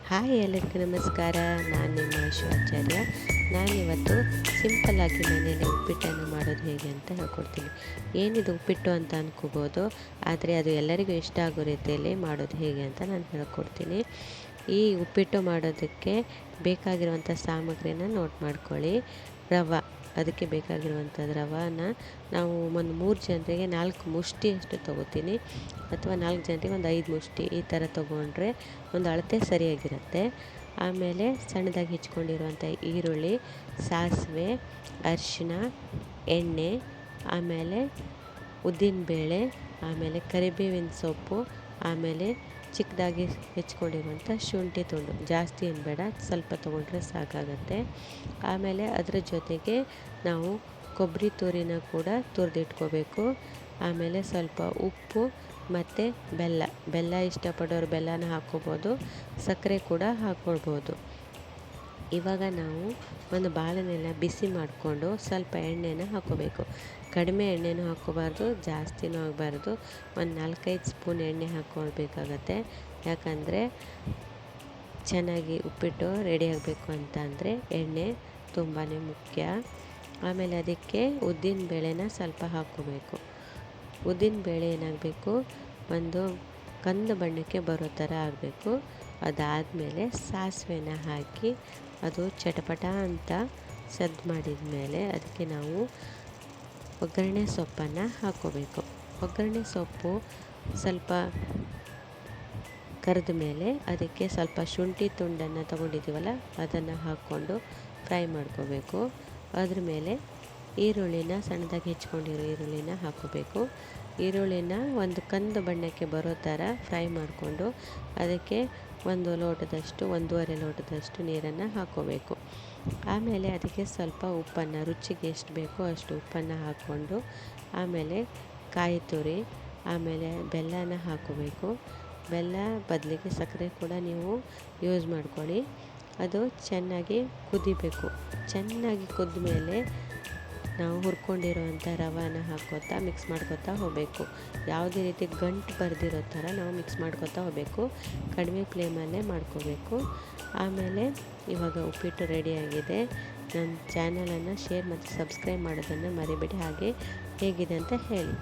Hi ಎಲ್ಲರಿಗೂ ನಮಸ್ಕಾರ. ನಾನು ನಿಮ್ಮ ಆಚಾರ್ಯ. ನಾನಿವತ್ತು ಸಿಂಪಲ್ಲಾಗಿ ಮನೆಯಲ್ಲೇ ಉಪ್ಪಿಟ್ಟನ್ನು ಮಾಡೋದು ಹೇಗೆ ಅಂತ ಹೇಳ್ಕೊಡ್ತೀನಿ. ಏನಿದು ಉಪ್ಪಿಟ್ಟು ಅಂತ ಅಂದ್ಕೋಬೋದು, ಆದರೆ ಅದು ಎಲ್ಲರಿಗೂ ಇಷ್ಟ ಆಗೋ ರೀತಿಯಲ್ಲಿ ಮಾಡೋದು ಹೇಗೆ ಅಂತ ನಾನು ಹೇಳ್ಕೊಡ್ತೀನಿ. ಈ ಉಪ್ಪಿಟ್ಟು ಮಾಡೋದಕ್ಕೆ ಬೇಕಾಗಿರುವಂಥ ಸಾಮಗ್ರಿನ ನೋಟ್ ಮಾಡ್ಕೊಳ್ಳಿ. ರವೆ, ಅದಕ್ಕೆ ಬೇಕಾಗಿರುವಂಥದ್ದು ರವಾನ ನಾವು ಒಂದು 3 ಜನರಿಗೆ 4 ಮುಷ್ಟಿಯಷ್ಟು ತೊಗೋತೀನಿ, ಅಥವಾ 4 ಜನರಿಗೆ ಒಂದು 5 ಮುಷ್ಟಿ ಈ ಥರ ತೊಗೊಂಡ್ರೆ ಒಂದು ಅಳತೆ ಸರಿಯಾಗಿರುತ್ತೆ. ಆಮೇಲೆ ಸಣ್ಣದಾಗಿ ಹೆಚ್ಕೊಂಡಿರುವಂಥ ಈರುಳ್ಳಿ, ಸಾಸಿವೆ, ಅರಿಶಿನ, ಎಣ್ಣೆ, ಆಮೇಲೆ ಉದ್ದಿನಬೇಳೆ, ಆಮೇಲೆ ಕರಿಬೇವಿನ ಸೊಪ್ಪು, ಆಮೇಲೆ ಚಿಕ್ಕದಾಗಿ ಹೆಚ್ಕೊಂಡಿರುವಂಥ ಶುಂಠಿ ತುಂಡು. ಜಾಸ್ತಿ ಏನು ಬೇಡ, ಸ್ವಲ್ಪ ತೊಗೊಂಡ್ರೆ ಸಾಕಾಗತ್ತೆ. ಆಮೇಲೆ ಅದರ ಜೊತೆಗೆ ನಾವು ಕೊಬ್ಬರಿ ತುರಿನ ಕೂಡ ತುರಿದಿಟ್ಕೋಬೇಕು. ಆಮೇಲೆ ಸ್ವಲ್ಪ ಉಪ್ಪು ಮತ್ತು ಬೆಲ್ಲ ಇಷ್ಟಪಡೋರು ಬೆಲ್ಲನ ಹಾಕ್ಕೋಬೋದು, ಸಕ್ಕರೆ ಕೂಡ ಹಾಕ್ಕೊಳ್ಬೋದು. ಇವಾಗ ನಾವು ಒಂದು ಬಾಣಲೆನ ಬಿಸಿ ಮಾಡಿಕೊಂಡು ಸ್ವಲ್ಪ ಎಣ್ಣೆನ ಹಾಕ್ಕೋಬೇಕು. ಕಡಿಮೆ ಎಣ್ಣೆನೂ ಹಾಕ್ಕೋಬಾರ್ದು, ಜಾಸ್ತಿನೂ ಆಗಬಾರ್ದು. ಒಂದು 4-5 ಸ್ಪೂನ್ ಎಣ್ಣೆ ಹಾಕ್ಕೊಳ್ಬೇಕಾಗತ್ತೆ. ಯಾಕಂದರೆ ಚೆನ್ನಾಗಿ ಉಪ್ಪಿಟ್ಟು ರೆಡಿ ಆಗಬೇಕು ಅಂತ ಅಂದರೆ ಎಣ್ಣೆ ತುಂಬಾ ಮುಖ್ಯ. ಆಮೇಲೆ ಅದಕ್ಕೆ ಉದ್ದಿನಬೇಳೆನ ಸ್ವಲ್ಪ ಹಾಕ್ಕೋಬೇಕು. ಉದ್ದಿನಬೇಳೆ ಏನಾಗಬೇಕು, ಒಂದು ಕಂದು ಬಣ್ಣಕ್ಕೆ ಬರೋ ಥರ ಆಗಬೇಕು. ಅದಾದಮೇಲೆ ಸಾಸಿವೆನ ಹಾಕಿ ಅದು ಚಟಪಟ ಅಂತ ಸದ್ದು ಮಾಡಿದ ಮೇಲೆ ಅದಕ್ಕೆ ನಾವು ಒಗ್ಗರಣೆ ಸೊಪ್ಪನ್ನು ಹಾಕ್ಕೋಬೇಕು. ಒಗ್ಗರಣೆ ಸೊಪ್ಪು ಸ್ವಲ್ಪ ಕರಿದ ಮೇಲೆ ಅದಕ್ಕೆ ಸ್ವಲ್ಪ ಶುಂಠಿ ತುಂಡನ್ನು ತೊಗೊಂಡಿದ್ದೀವಲ್ಲ ಅದನ್ನು ಹಾಕ್ಕೊಂಡು ಫ್ರೈ ಮಾಡ್ಕೋಬೇಕು. ಅದ್ರ ಮೇಲೆ ಈರುಳ್ಳಿನ ಸಣ್ಣದಾಗಿ ಹೆಚ್ಕೊಂಡಿರೋ ಈರುಳ್ಳಿನ ಹಾಕ್ಕೋಬೇಕು. ಈರುಳ್ಳಿನ ಒಂದು ಕಂದು ಬಣ್ಣಕ್ಕೆ ಬರೋ ಥರ ಫ್ರೈ ಮಾಡಿಕೊಂಡು ಅದಕ್ಕೆ 1 ಲೋಟದಷ್ಟು 1.5 ಲೋಟದಷ್ಟು ನೀರನ್ನು ಹಾಕ್ಕೋಬೇಕು. ಆಮೇಲೆ ಅದಕ್ಕೆ ಸ್ವಲ್ಪ ಉಪ್ಪನ್ನು, ರುಚಿಗೆ ಎಷ್ಟು ಬೇಕೋ ಅಷ್ಟು ಉಪ್ಪನ್ನು ಹಾಕ್ಕೊಂಡು, ಆಮೇಲೆ ಕಾಯಿ ತುರಿ, ಆಮೇಲೆ ಬೆಲ್ಲನ ಹಾಕ್ಕೋಬೇಕು. ಬೆಲ್ಲ ಬದಲಿಗೆ ಸಕ್ಕರೆ ಕೂಡ ನೀವು ಯೂಸ್ ಮಾಡ್ಕೊಳ್ಳಿ. ಅದು ಚೆನ್ನಾಗಿ ಕುದಿಬೇಕು. ಚೆನ್ನಾಗಿ ಕುದ್ದ ಮೇಲೆ ನಾವು ಹುರ್ಕೊಂಡಿರೋವಂಥ ರವಾನ ಹಾಕ್ಕೋತಾ ಮಿಕ್ಸ್ ಮಾಡ್ಕೋತಾ ಹೋಗಬೇಕು. ಯಾವುದೇ ರೀತಿ ಗಂಟು ಬರೆದಿರೋ ಥರ ನಾವು ಮಿಕ್ಸ್ ಮಾಡ್ಕೋತಾ ಹೋಗಬೇಕು. ಕಡಿಮೆ ಫ್ಲೇಮಲ್ಲೇ ಮಾಡ್ಕೋಬೇಕು. ಆಮೇಲೆ ಇವಾಗ ಉಪ್ಪಿಟ್ಟು ರೆಡಿಯಾಗಿದೆ. ನನ್ನ ಚಾನಲನ್ನು ಶೇರ್ ಮತ್ತು ಸಬ್ಸ್ಕ್ರೈಬ್ ಮಾಡೋದನ್ನು ಮರಿಬೇಡಿ. ಹಾಗೆ ಹೇಗಿದೆ ಅಂತ ಹೇಳಿ.